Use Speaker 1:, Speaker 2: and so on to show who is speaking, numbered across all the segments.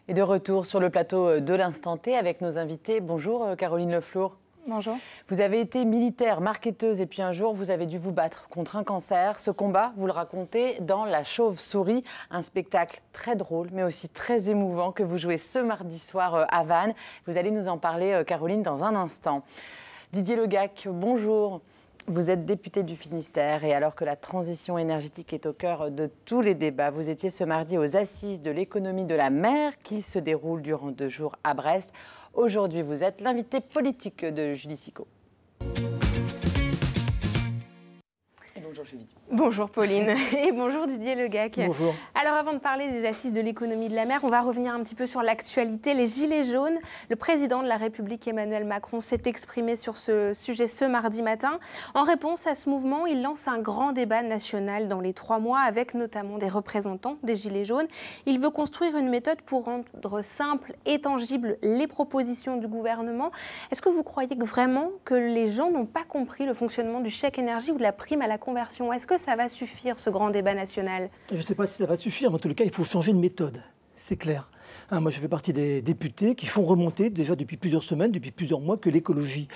Speaker 1: Et de retour sur le plateau de l'Instant T avec nos invités. Bonjour Caroline Le Flour.
Speaker 2: Bonjour.
Speaker 1: Vous avez été militaire, marketeuse et puis un jour vous avez dû vous battre contre un cancer. Ce combat, vous le racontez dans La Chauve-souris, un spectacle très drôle mais aussi très émouvant que vous jouez ce mardi soir à Vannes. Vous allez nous en parler Caroline dans un instant. Didier Le Gac, bonjour. Vous êtes député du Finistère et alors que la transition énergétique est au cœur de tous les débats, vous étiez ce mardi aux Assises de l'économie de la mer qui se déroulent durant 2 jours à Brest. Aujourd'hui, vous êtes l'invité politique de Julie Sicot. Et bonjour Julie.
Speaker 2: Bonjour Pauline et bonjour Didier Le Gac.
Speaker 3: Bonjour.
Speaker 2: Alors avant de parler des assises de l'économie de la mer, on va revenir un petit peu sur l'actualité. Les Gilets jaunes, le président de la République Emmanuel Macron s'est exprimé sur ce sujet ce mardi matin. En réponse à ce mouvement, il lance un grand débat national dans les 3 mois avec notamment des représentants des Gilets jaunes. Il veut construire une méthode pour rendre simple et tangible les propositions du gouvernement. Est-ce que vous croyez vraiment que les gens n'ont pas compris le fonctionnement du chèque énergie ou de la prime à la conversion? Est-ce que ça va suffire, ce grand débat national?
Speaker 3: Je ne sais pas si ça va suffire, mais en tout cas, il faut changer de méthode, c'est clair. Moi, je fais partie des députés qui font remonter, déjà depuis plusieurs semaines, depuis plusieurs mois, que l'écologie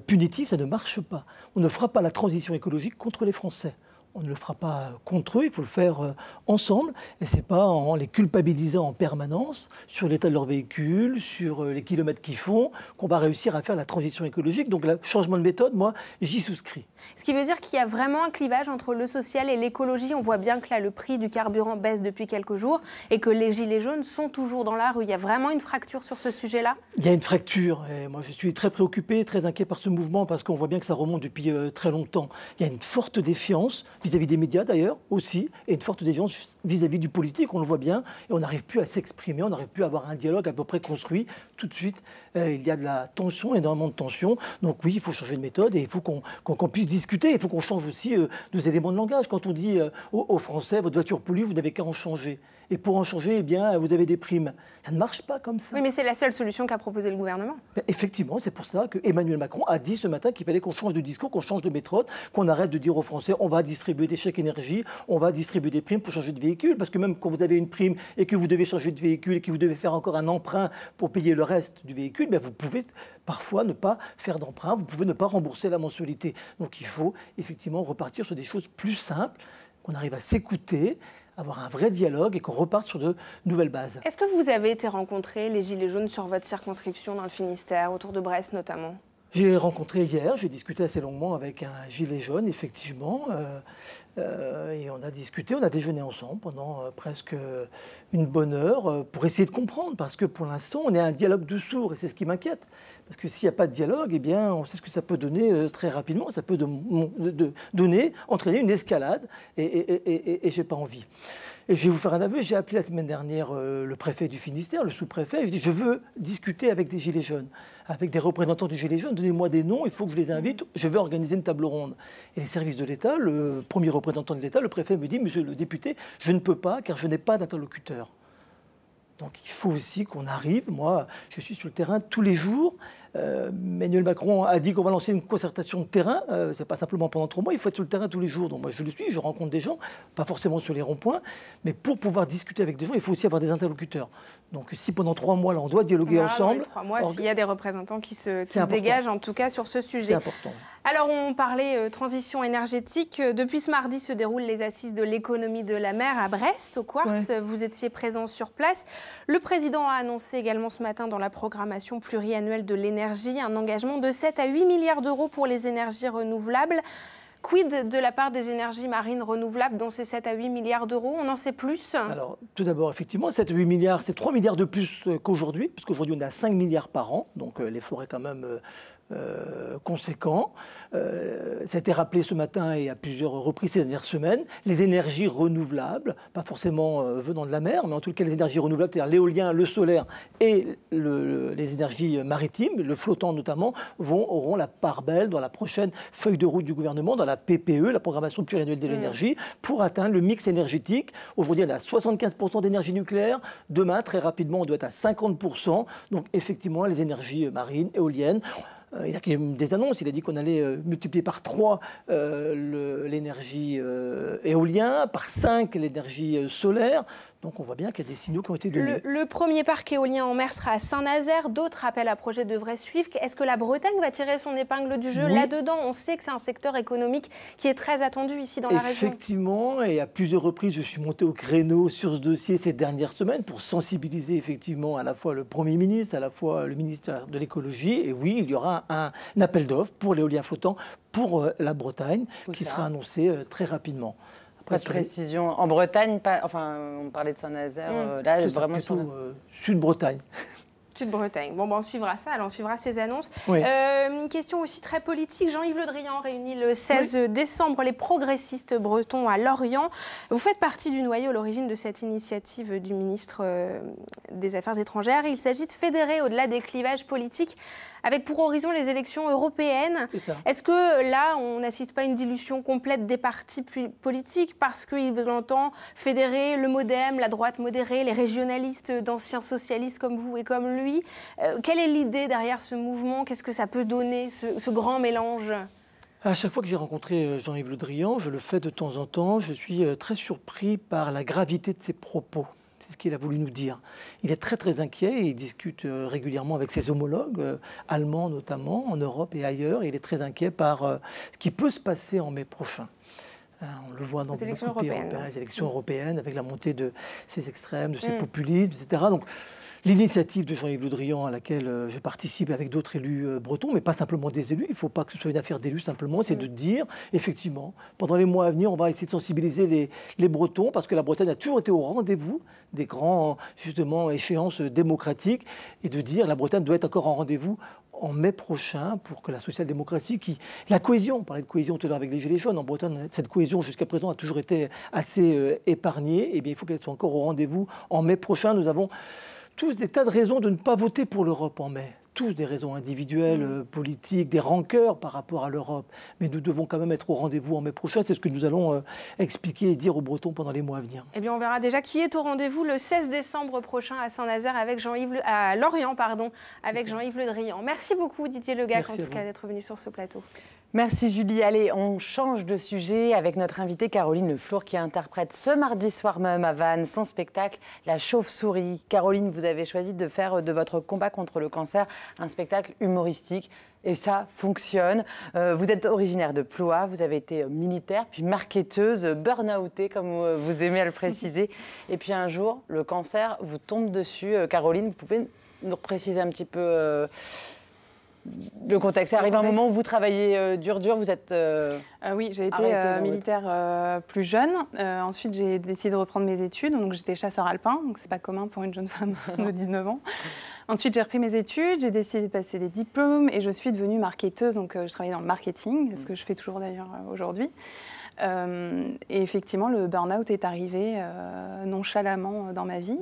Speaker 3: punitive, ça ne marche pas. On ne fera pas la transition écologique contre les Français. On ne le fera pas contre eux, il faut le faire ensemble. Et ce n'est pas en les culpabilisant en permanence sur l'état de leur véhicule, sur les kilomètres qu'ils font, qu'on va réussir à faire la transition écologique. Donc, le changement de méthode, moi, j'y souscris.
Speaker 2: Ce qui veut dire qu'il y a vraiment un clivage entre le social et l'écologie. On voit bien que là, le prix du carburant baisse depuis quelques jours et que les Gilets jaunes sont toujours dans la rue. Il y a vraiment une fracture sur ce sujet-là?
Speaker 3: Il y a une fracture. Et moi, je suis très préoccupé, très inquiet par ce mouvement parce qu'on voit bien que ça remonte depuis très longtemps. Il y a une forte défiance vis-à-vis des médias d'ailleurs aussi, et une forte défiance vis-à-vis du politique, on le voit bien, et on n'arrive plus à s'exprimer, on n'arrive plus à avoir un dialogue à peu près construit. Tout de suite, il y a de la tension, énormément de tension. Donc oui, il faut changer de méthode et il faut qu'on puisse discuter. Il faut qu'on change aussi nos éléments de langage. Quand on dit aux Français, votre voiture pollue, vous n'avez qu'à en changer. Et pour en changer, eh bien, vous avez des primes. Ça ne marche pas comme ça.
Speaker 2: Oui, mais c'est la seule solution qu'a proposé le gouvernement.
Speaker 3: Effectivement, c'est pour ça que Emmanuel Macron a dit ce matin qu'il fallait qu'on change de discours, qu'on change de méthode, qu'on arrête de dire aux Français, on va distribuer des chèques énergie, on va distribuer des primes pour changer de véhicule. Parce que même quand vous avez une prime et que vous devez changer de véhicule et que vous devez faire encore un emprunt pour payer le reste du véhicule, bien, vous pouvez parfois ne pas faire d'emprunt, vous pouvez ne pas rembourser la mensualité. Donc il faut effectivement repartir sur des choses plus simples, qu'on arrive à s'écouter, avoir un vrai dialogue et qu'on reparte sur de nouvelles bases.
Speaker 2: Est-ce que vous avez été rencontrer les Gilets jaunes sur votre circonscription dans le Finistère, autour de Brest notamment?
Speaker 3: J'ai rencontré hier, j'ai discuté assez longuement avec un gilet jaune, effectivement, et on a discuté, on a déjeuné ensemble pendant presque une bonne heure pour essayer de comprendre, parce que pour l'instant, on est à un dialogue de sourds, et c'est ce qui m'inquiète. Parce que s'il n'y a pas de dialogue, eh bien, on sait ce que ça peut donner très rapidement, ça peut entraîner une escalade, et je n'ai pas envie. Et je vais vous faire un aveu, j'ai appelé la semaine dernière le préfet du Finistère, le sous-préfet, et je dis je veux discuter avec des Gilets jaunes, avec des représentants du Gilets jaunes, donnez-moi des noms, il faut que je les invite, je vais organiser une table ronde. Et les services de l'État, le premier représentant de l'État, le préfet me dit, monsieur le député, je ne peux pas car je n'ai pas d'interlocuteur. Donc il faut aussi qu'on arrive, moi je suis sur le terrain tous les jours, Emmanuel Macron a dit qu'on va lancer une concertation de terrain, c'est pas simplement pendant 3 mois, il faut être sur le terrain tous les jours, donc moi je le suis, je rencontre des gens, pas forcément sur les ronds-points, mais pour pouvoir discuter avec des gens, il faut aussi avoir des interlocuteurs. Donc si pendant 3 mois là on doit dialoguer ensemble...
Speaker 2: Dans les 3 mois, s'il y a des représentants qui se
Speaker 3: important.
Speaker 2: Dégagent en tout cas sur ce sujet.
Speaker 3: C'est important.
Speaker 2: Alors, on parlait transition énergétique. Depuis ce mardi se déroulent les assises de l'économie de la mer à Brest, au Quartz. Ouais. Vous étiez présent sur place. Le président a annoncé également ce matin dans la programmation pluriannuelle de l'énergie un engagement de 7 à 8 milliards d'euros pour les énergies renouvelables. Quid de la part des énergies marines renouvelables dans ces 7 à 8 milliards d'euros? On en sait plus?
Speaker 3: Alors, tout d'abord, effectivement, 7 à 8 milliards, c'est 3 milliards de plus qu'aujourd'hui, puisqu'aujourd'hui, on est à 5 milliards par an. Donc, l'effort est quand même conséquent. Ça a été rappelé ce matin et à plusieurs reprises ces dernières semaines. Les énergies renouvelables, pas forcément venant de la mer, mais en tout cas les énergies renouvelables, c'est-à-dire l'éolien, le solaire et les énergies maritimes, le flottant notamment, auront la part belle dans la prochaine feuille de route du gouvernement, dans la PPE, la programmation pluriannuelle de l'énergie, pour atteindre le mix énergétique. Aujourd'hui, on est à 75% d'énergie nucléaire. Demain, très rapidement, on doit être à 50%. Donc, effectivement, les énergies marines, éoliennes. Il y a des annonces, il a dit qu'on allait multiplier par 3 l'énergie éolienne, par 5 l'énergie solaire. Donc on voit bien qu'il y a des signaux qui ont été donnés.
Speaker 2: Le premier parc éolien en mer sera à Saint-Nazaire, d'autres appels à projets devraient suivre. Est-ce que la Bretagne va tirer son épingle du jeu là-dedans? On sait que c'est un secteur économique qui est très attendu ici dans la région.
Speaker 3: Effectivement, et à plusieurs reprises, je suis monté au créneau sur ce dossier ces dernières semaines pour sensibiliser effectivement à la fois le Premier ministre, à la fois le ministère de l'écologie. Et oui, il y aura un appel d'offres pour l'éolien flottant pour la Bretagne qui sera annoncé très rapidement.
Speaker 1: Pas de précision. En Bretagne, on parlait de Saint-Nazaire, là,
Speaker 3: c'est
Speaker 1: vraiment
Speaker 3: plutôt Sud-Bretagne.
Speaker 2: Sud-Bretagne. Bon, on suivra ça, alors on suivra ces annonces.
Speaker 3: Oui.
Speaker 2: Une question aussi très politique. Jean-Yves Le Drian réunit le 16 décembre les progressistes bretons à Lorient. Vous faites partie du noyau à l'origine de cette initiative du ministre des Affaires étrangères. Il s'agit de fédérer au-delà des clivages politiques avec pour horizon les élections européennes. Est-ce que là, on n'assiste pas à une dilution complète des partis politiques parce qu'il entend fédérer le MoDem, la droite modérée, les régionalistes d'anciens socialistes comme vous et comme lui? Quelle est l'idée derrière ce mouvement? Qu'est-ce que ça peut donner, ce grand mélange?
Speaker 3: À chaque fois que j'ai rencontré Jean-Yves Le Drian, je le fais de temps en temps, je suis très surpris par la gravité de ses propos. C'est ce qu'il a voulu nous dire. Il est très très inquiet et il discute régulièrement avec ses homologues, allemands notamment, en Europe et ailleurs. Et il est très inquiet par ce qui peut se passer en mai prochain. On le voit dans beaucoup de pays européens, les élections européennes, avec la montée de ces extrêmes, de ces populismes, etc. Donc, l'initiative de Jean-Yves Le Drian, à laquelle je participe avec d'autres élus bretons, mais pas simplement des élus, il ne faut pas que ce soit une affaire d'élus simplement, c'est de dire, effectivement, pendant les mois à venir, on va essayer de sensibiliser les Bretons, parce que la Bretagne a toujours été au rendez-vous des grands, justement, échéances démocratiques, et de dire la Bretagne doit être encore en rendez-vous en mai prochain pour que la social-démocratie, la cohésion, on parlait de cohésion tout à l'heure avec les Gilets jaunes, en Bretagne, cette cohésion jusqu'à présent a toujours été assez épargnée, et bien il faut qu'elle soit encore au rendez-vous en mai prochain. Nous avons tous des tas de raisons de ne pas voter pour l'Europe en mai. Tous des raisons individuelles, politiques, des rancœurs par rapport à l'Europe. Mais nous devons quand même être au rendez-vous en mai prochain. C'est ce que nous allons expliquer et dire aux Bretons pendant les mois à venir.
Speaker 2: Eh bien, on verra déjà qui est au rendez-vous le 16 décembre prochain à Saint-Nazaire avec à Lorient, avec Jean-Yves Le Drian. Merci beaucoup Didier Legac, en tout cas, d'être venu sur ce plateau.
Speaker 1: Merci Julie. Allez, on change de sujet avec notre invitée Caroline Le Flour qui interprète ce mardi soir même à Vannes son spectacle La Chauve-souris. Caroline, vous avez choisi de faire de votre combat contre le cancer un spectacle humoristique et ça fonctionne. Vous êtes originaire de Ploie, vous avez été militaire, puis marketeuse, burn-outée comme vous aimez à le préciser. Et puis un jour, le cancer vous tombe dessus. Caroline, vous pouvez nous préciser un petit peu le contexte? Ça arrive à un moment où vous travaillez dur, vous êtes...
Speaker 4: Oui, j'ai été militaire plus jeune. Ensuite, j'ai décidé de reprendre mes études. Donc, j'étais chasseur alpin, donc c'est pas commun pour une jeune femme de 19 ans. Ensuite, j'ai repris mes études, j'ai décidé de passer des diplômes et je suis devenue marketeuse. Donc, je travaillais dans le marketing, ce que je fais toujours d'ailleurs aujourd'hui. Et effectivement, le burn-out est arrivé nonchalamment dans ma vie.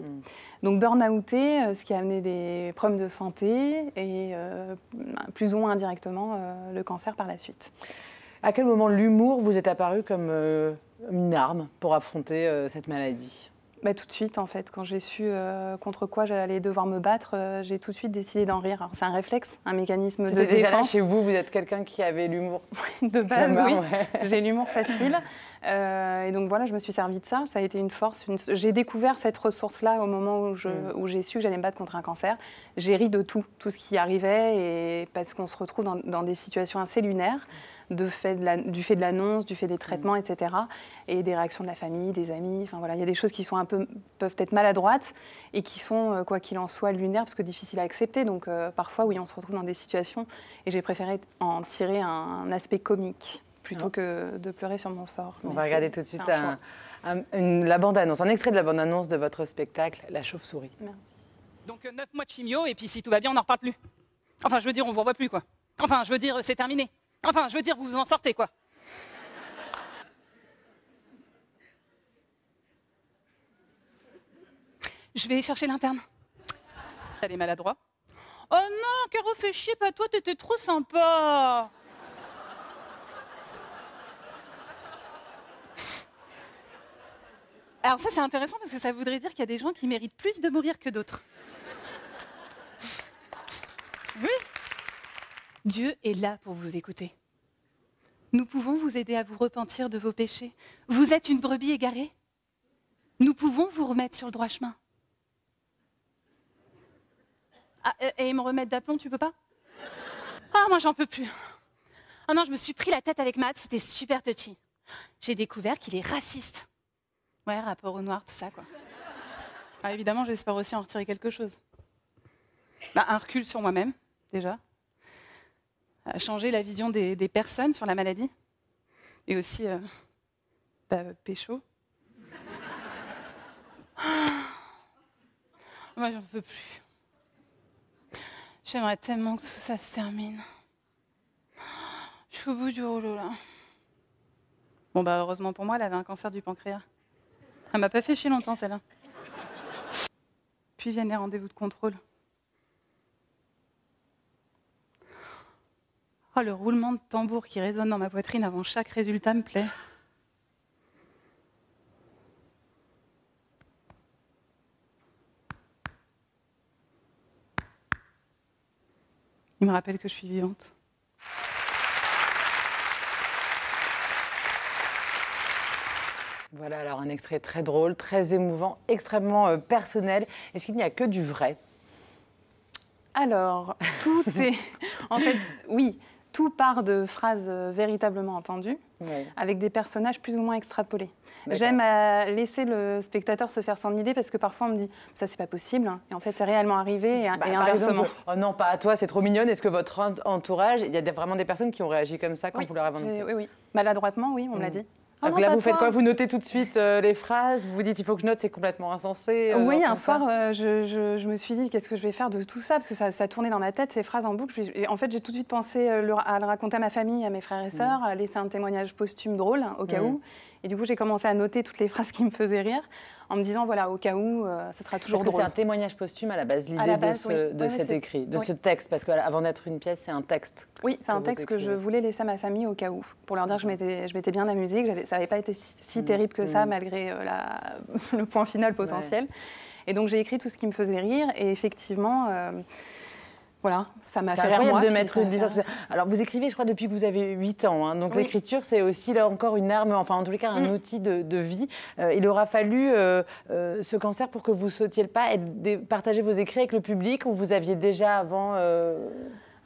Speaker 4: Donc burn-outé, ce qui a amené des problèmes de santé et plus ou moins indirectement le cancer par la suite.
Speaker 1: À quel moment l'humour vous est apparu comme une arme pour affronter cette maladie?
Speaker 4: Tout de suite, en fait. Quand j'ai su contre quoi j'allais devoir me battre, j'ai tout de suite décidé d'en rire. C'est un réflexe, un mécanisme de défense.
Speaker 1: Déjà là, chez vous, vous êtes quelqu'un qui avait l'humour
Speaker 4: de base, oui. J'ai l'humour facile. Et donc voilà, je me suis servi de ça. Ça a été une force. J'ai découvert cette ressource-là au moment où j'ai su que j'allais me battre contre un cancer. J'ai ri de tout ce qui arrivait, et parce qu'on se retrouve dans des situations assez lunaires. Du fait de l'annonce, du fait des traitements, etc. Et des réactions de la famille, des amis. Enfin, voilà, il y a des choses qui sont peuvent être maladroites et qui sont, quoi qu'il en soit, lunaires, parce que difficiles à accepter. Donc parfois, oui, on se retrouve dans des situations et j'ai préféré en tirer un aspect comique plutôt que de pleurer sur mon sort.
Speaker 1: On va regarder tout de suite la bande-annonce, un extrait de la bande-annonce de votre spectacle, La Chauve-souris.
Speaker 4: Merci.
Speaker 5: Donc 9 mois de chimio et puis si tout va bien, on n'en reparle plus. Enfin, je veux dire, on ne vous revoit plus, quoi. Enfin, je veux dire, c'est terminé. Enfin, je veux dire, vous vous en sortez, quoi. Je vais chercher l'interne. Elle est maladroit. Oh non, Caro, fais chier, pas toi, t'étais trop sympa. Alors ça, c'est intéressant parce que ça voudrait dire qu'il y a des gens qui méritent plus de mourir que d'autres. Oui. Dieu est là pour vous écouter. Nous pouvons vous aider à vous repentir de vos péchés. Vous êtes une brebis égarée? Nous pouvons vous remettre sur le droit chemin. Ah, et me remettre d'aplomb, tu peux pas? Ah, moi, j'en peux plus. Ah non, je me suis pris la tête avec Matt, c'était super touchy. J'ai découvert qu'il est raciste. Ouais, rapport au noir, tout ça, quoi. Ah, évidemment, j'espère aussi en retirer quelque chose. Bah, un recul sur moi-même, déjà. Changer la vision des personnes sur la maladie. Et aussi, pécho. Moi, j'en peux plus. J'aimerais tellement que tout ça se termine. Je suis au bout du rouleau, là. Bon, bah, heureusement pour moi, elle avait un cancer du pancréas. Elle m'a pas fait chier longtemps, celle-là. Puis viennent les rendez-vous de contrôle. Oh, le roulement de tambour qui résonne dans ma poitrine avant chaque résultat me plaît. Il me rappelle que je suis vivante.
Speaker 1: Voilà, alors un extrait très drôle, très émouvant, extrêmement personnel. Est-ce qu'il n'y a que du vrai?
Speaker 4: Alors, tout est... En fait, oui, tout part de phrases véritablement entendues, avec des personnages plus ou moins extrapolés. J'aime laisser le spectateur se faire son idée parce que parfois on me dit ça c'est pas possible et en fait c'est réellement arrivé et inversement.
Speaker 1: Par exemple, oh non pas à toi c'est trop mignonne. Est-ce que votre entourage, il y a vraiment des personnes qui ont réagi comme ça quand vous leur avez annoncé?
Speaker 4: Oui, maladroitement oui on me l'a dit.
Speaker 1: Ah non, là vous faites quoi? Vous notez tout de suite les phrases, vous vous dites il faut que je note, c'est complètement insensé.
Speaker 4: Oui, un soir je me suis dit qu'est-ce que je vais faire de tout ça parce que ça tournait dans ma tête ces phrases en boucle. Et en fait j'ai tout de suite pensé à le raconter à ma famille, à mes frères et sœurs, à laisser un témoignage posthume drôle au cas où. Et du coup, j'ai commencé à noter toutes les phrases qui me faisaient rire, en me disant, voilà, au cas où, ça sera toujours drôle.
Speaker 1: Parce que c'est un témoignage posthume à la base, l'idée de cet écrit, de ce texte, parce qu'avant d'être une pièce, c'est un texte.
Speaker 4: Oui, c'est un texte que je voulais laisser à ma famille au cas où, pour leur dire que je m'étais bien amusée, que ça n'avait pas été si terrible que ça, malgré le point final potentiel. Et donc, j'ai écrit tout ce qui me faisait rire, et effectivement... Voilà, ça m'a fait rire.
Speaker 1: C'est incroyable de mettre une distance. Alors, vous écrivez, je crois, depuis que vous avez 8 ans. Hein, donc, l'écriture, c'est aussi, là encore, une arme, enfin, en tous les cas, un outil de vie. Il aura fallu ce cancer pour que vous sautiez le pas et partager vos écrits avec le public, ou vous aviez déjà avant...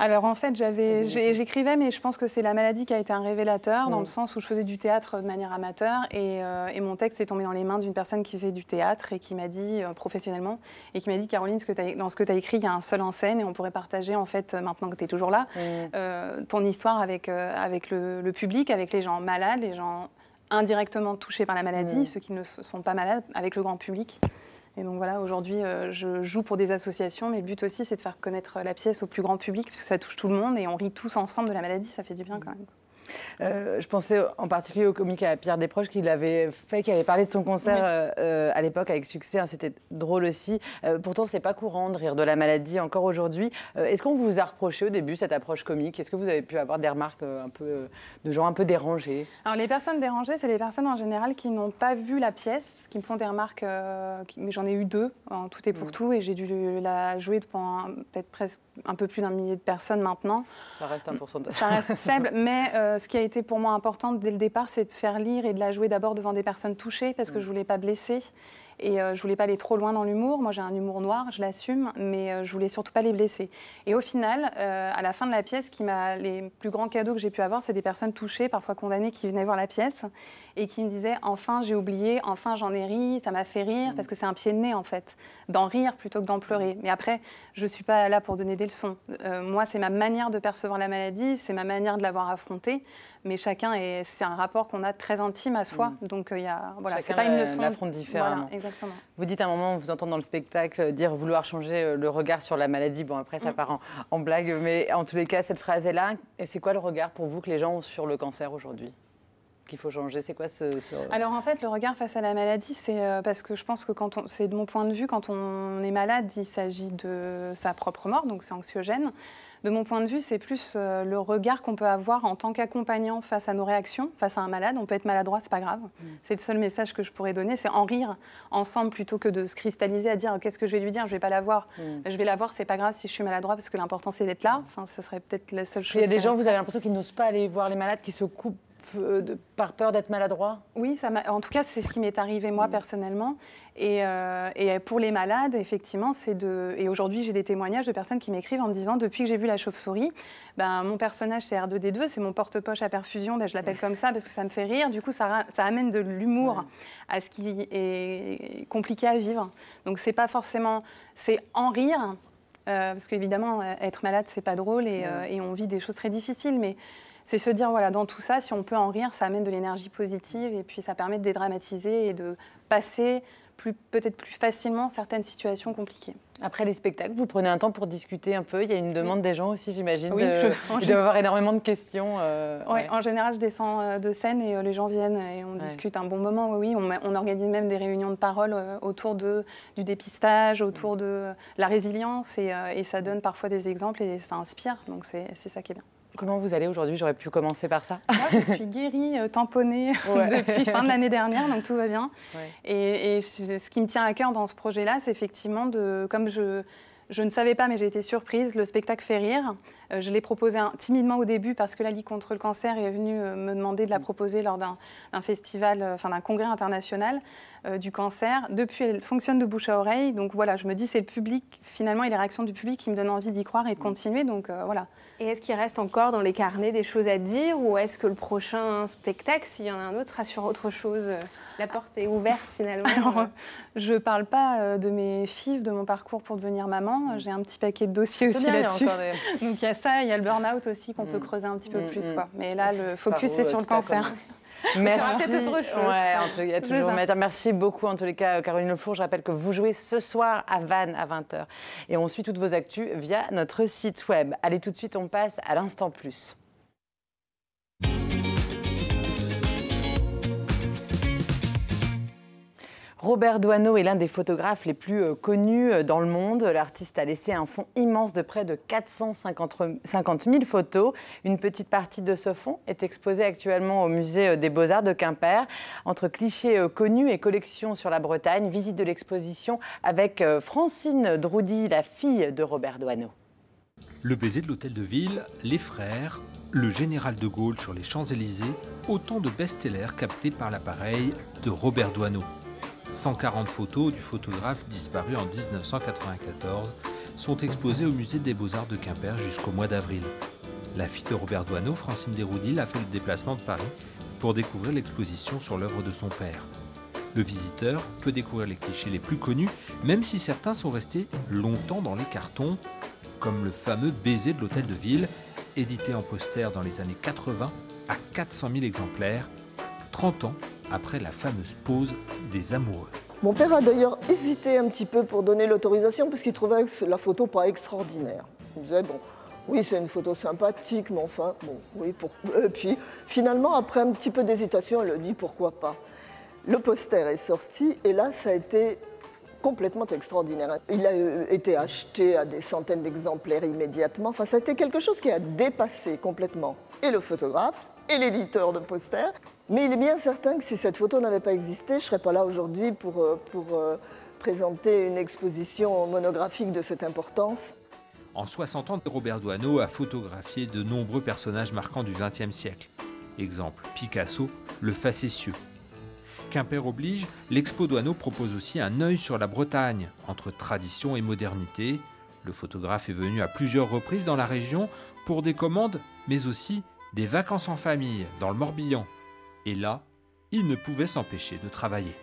Speaker 4: Alors en fait, j'écrivais, mais je pense que c'est la maladie qui a été un révélateur, dans le sens où je faisais du théâtre de manière amateur, et mon texte est tombé dans les mains d'une personne qui fait du théâtre et qui m'a dit, professionnellement, et qui m'a dit, Caroline, dans ce que tu as écrit, il y a un seul en scène, et on pourrait partager, en fait, maintenant que tu es toujours là, ton histoire avec le public, avec les gens malades, les gens indirectement touchés par la maladie, ceux qui ne sont pas malades, avec le grand public. Et donc voilà, aujourd'hui, je joue pour des associations, mais le but aussi, c'est de faire connaître la pièce au plus grand public, parce que ça touche tout le monde, et on rit tous ensemble de la maladie, ça fait du bien quand même.
Speaker 1: Je pensais en particulier au comique Pierre Desproges qui l'avait fait, qui avait parlé de son concert à l'époque avec succès. Hein, c'était drôle aussi. Pourtant, c'est pas courant de rire de la maladie encore aujourd'hui. Est-ce qu'on vous a reproché au début cette approche comique? Est-ce que vous avez pu avoir des remarques un peu de gens un peu dérangés? Alors
Speaker 4: les personnes dérangées, c'est les personnes en général qui n'ont pas vu la pièce, qui me font des remarques. Mais j'en ai eu 2 en tout et pour tout, et j'ai dû la jouer devant peut-être presque un peu plus d'1 millier de personnes maintenant.
Speaker 1: Ça reste un pourcentage.
Speaker 4: Ça reste faible, mais ce qui a été pour moi important dès le départ, c'est de faire lire et de la jouer d'abord devant des personnes touchées, parce que je ne voulais pas blesser. Et je ne voulais pas aller trop loin dans l'humour. Moi, j'ai un humour noir, je l'assume, mais je ne voulais surtout pas les blesser. Et au final, à la fin de la pièce, les plus grands cadeaux que j'ai pu avoir, c'est des personnes touchées, parfois condamnées, qui venaient voir la pièce et qui me disaient « Enfin, j'ai oublié, enfin, j'en ai ri, ça m'a fait rire », parce que c'est un pied de nez, en fait, d'en rire plutôt que d'en pleurer. Mais après, je ne suis pas là pour donner des leçons. Moi, c'est ma manière de percevoir la maladie, c'est ma manière de l'avoir affrontée. Mais chacun, c'est un rapport qu'on a très intime à soi. Donc, voilà, c'est pas une leçon.
Speaker 1: Chacun l'affronte différemment.
Speaker 4: Voilà, exactement.
Speaker 1: Vous dites à un moment, on vous entend dans le spectacle dire vouloir changer le regard sur la maladie. Bon, après, ça part en blague. Mais en tous les cas, cette phrase est là. Et c'est quoi le regard pour vous que les gens ont sur le cancer aujourd'hui? Qu'il faut changer? C'est quoi
Speaker 4: Alors en fait, le regard face à la maladie, c'est parce que je pense que c'est de mon point de vue, quand on est malade, il s'agit de sa propre mort, donc c'est anxiogène. De mon point de vue, c'est plus le regard qu'on peut avoir en tant qu'accompagnant face à nos réactions, face à un malade. On peut être maladroit, c'est pas grave. C'est le seul message que je pourrais donner, c'est en rire ensemble plutôt que de se cristalliser à dire qu'est-ce que je vais lui dire, je vais pas la voir. Je vais la voir, c'est pas grave si je suis maladroit parce que l'important c'est d'être là. Enfin, ça serait peut-être la seule chose.
Speaker 1: Il y a des gens, vous avez l'impression qu'ils n'osent pas aller voir les malades, qui se coupent par peur d'être maladroit?
Speaker 4: Oui, en tout cas, c'est ce qui m'est arrivé moi personnellement. Et pour les malades, effectivement, et aujourd'hui, j'ai des témoignages de personnes qui m'écrivent en me disant, depuis que j'ai vu la chauve-souris, mon personnage c'est R2D2, c'est mon porte-poche à perfusion, je l'appelle comme ça parce que ça me fait rire. Du coup, ça amène de l'humour à ce qui est compliqué à vivre. Donc, c'est pas forcément, c'est en rire, parce qu'évidemment, être malade, c'est pas drôle et on vit des choses très difficiles, mais c'est se dire, voilà, dans tout ça, si on peut en rire, ça amène de l'énergie positive et puis ça permet de dédramatiser et de passer peut-être plus facilement certaines situations compliquées.
Speaker 1: Après les spectacles, vous prenez un temps pour discuter un peu. Il y a une demande des gens aussi, j'imagine.
Speaker 4: Oui,
Speaker 1: il doit y avoir énormément de questions.
Speaker 4: Oui, en général, je descends de scène et les gens viennent et on discute un bon moment. Oui, on organise même des réunions de parole autour du dépistage, autour de la résilience et ça donne parfois des exemples et ça inspire. Donc c'est ça qui est bien.
Speaker 1: Comment vous allez aujourd'hui? J'aurais pu commencer par ça.
Speaker 4: Moi, je suis guérie, tamponnée depuis fin de l'année dernière, donc tout va bien. Ouais. Et ce qui me tient à cœur dans ce projet-là, c'est effectivement comme je ne savais pas, mais j'ai été surprise, le spectacle fait rire. Je l'ai proposé timidement au début parce que la Ligue contre le cancer est venue me demander de la proposer lors d'un festival, d'un congrès international du cancer. Depuis, elle fonctionne de bouche à oreille. Donc voilà, je me dis, c'est le public, finalement, et les réactions du public qui me donnent envie d'y croire et de continuer. Donc voilà.
Speaker 2: Et est-ce qu'il reste encore dans les carnets des choses à dire ou est-ce que le prochain spectacle, s'il y en a un autre, sera sur autre chose? La porte est ouverte finalement.
Speaker 4: Alors, je ne parle pas de mes FIV, de mon parcours pour devenir maman. J'ai un petit paquet de dossiers aussi là-dessus. Donc il y a ça, il y a le burn-out aussi qu'on peut creuser un petit peu plus. Quoi. Mais là, le focus est sur le cancer.
Speaker 1: Merci.
Speaker 2: C'est autre chose.
Speaker 1: Ouais, il y a toujours merci beaucoup en tous les cas, Caroline Lefour. Je rappelle que vous jouez ce soir à Vannes à 20h. Et on suit toutes vos actus via notre site web. Allez, tout de suite, on passe à l'Instant Plus. Robert Doisneau est l'un des photographes les plus connus dans le monde. L'artiste a laissé un fonds immense de près de 450 000 photos. Une petite partie de ce fonds est exposée actuellement au musée des Beaux-Arts de Quimper. Entre clichés connus et collections sur la Bretagne, visite de l'exposition avec Francine Droudy, la fille de Robert Doisneau.
Speaker 6: Le baiser de l'hôtel de ville, Les Frères, le général de Gaulle sur les Champs-Élysées, autant de best-sellers captés par l'appareil de Robert Doisneau. 140 photos du photographe disparu en 1994 sont exposées au musée des Beaux-Arts de Quimper jusqu'au mois d'avril. La fille de Robert Doisneau, Francine Droudy, a fait le déplacement de Paris pour découvrir l'exposition sur l'œuvre de son père. Le visiteur peut découvrir les clichés les plus connus, même si certains sont restés longtemps dans les cartons, comme le fameux baiser de l'hôtel de ville, édité en poster dans les années 80 à 400 000 exemplaires, 30 ans après la fameuse pose des amoureux.
Speaker 7: Mon père a d'ailleurs hésité un petit peu pour donner l'autorisation parce qu'il trouvait la photo pas extraordinaire. Il disait, bon, oui, c'est une photo sympathique, mais enfin, bon, oui, Et puis, finalement, après un petit peu d'hésitation, elle a dit, pourquoi pas. Le poster est sorti et là, ça a été complètement extraordinaire. Il a été acheté à des centaines d'exemplaires immédiatement. Enfin, ça a été quelque chose qui a dépassé complètement et le photographe et l'éditeur de poster. Mais il est bien certain que si cette photo n'avait pas existé, je ne serais pas là aujourd'hui pour présenter une exposition monographique de cette importance.
Speaker 6: En 60 ans, Robert Doisneau a photographié de nombreux personnages marquants du XXe siècle. Exemple, Picasso, le facétieux. Quimper oblige, l'expo Doisneau propose aussi un œil sur la Bretagne, entre tradition et modernité. Le photographe est venu à plusieurs reprises dans la région pour des commandes, mais aussi des vacances en famille dans le Morbihan. Et là, il ne pouvait s'empêcher de travailler.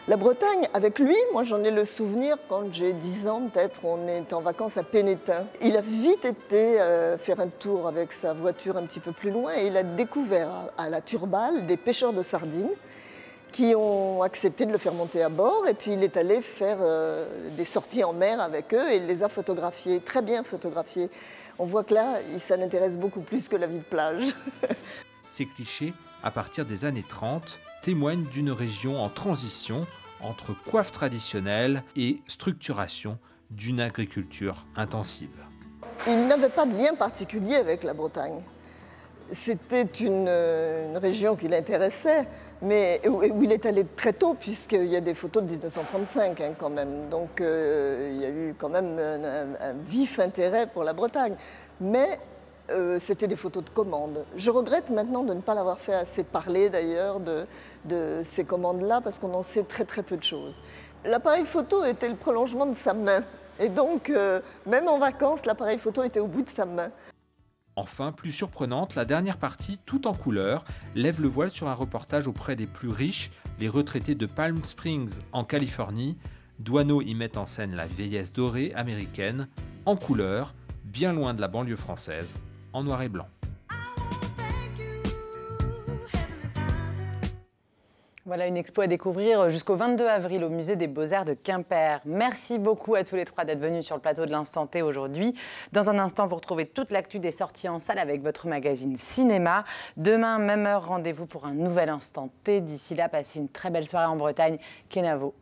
Speaker 7: La Bretagne, avec lui, moi j'en ai le souvenir, quand j'ai 10 ans peut-être, on est en vacances à Pénétin. Il a vite été faire un tour avec sa voiture un petit peu plus loin et il a découvert à la Turballe des pêcheurs de sardines qui ont accepté de le faire monter à bord et puis il est allé faire des sorties en mer avec eux et il les a photographiés, très bien photographiés. On voit que là, ça l'intéresse beaucoup plus que la vie de plage.
Speaker 6: Ces clichés, à partir des années 30, témoignent d'une région en transition entre coiffe traditionnelle et structuration d'une agriculture intensive.
Speaker 7: Il n'avait pas de lien particulier avec la Bretagne. C'était une région qui l'intéressait, mais où il est allé très tôt, puisqu'il y a des photos de 1935 quand même. Donc il y a eu quand même un vif intérêt pour la Bretagne. Mais c'était des photos de commandes. Je regrette maintenant de ne pas l'avoir fait assez parler d'ailleurs de ces commandes-là parce qu'on en sait très très peu de choses. L'appareil photo était le prolongement de sa main et donc même en vacances, l'appareil photo était au bout de sa main.
Speaker 6: Enfin, plus surprenante, la dernière partie, tout en couleur, lève le voile sur un reportage auprès des plus riches, les retraités de Palm Springs en Californie. Doisneau y met en scène la vieillesse dorée américaine, en couleur, bien loin de la banlieue française, en noir et blanc.
Speaker 1: Voilà une expo à découvrir jusqu'au 22 avril au musée des Beaux-Arts de Quimper. Merci beaucoup à tous les trois d'être venus sur le plateau de l'Instant T aujourd'hui. Dans un instant, vous retrouvez toute l'actu des sorties en salle avec votre magazine cinéma. Demain, même heure, rendez-vous pour un nouvel Instant T. D'ici là, passez une très belle soirée en Bretagne. Kenavo.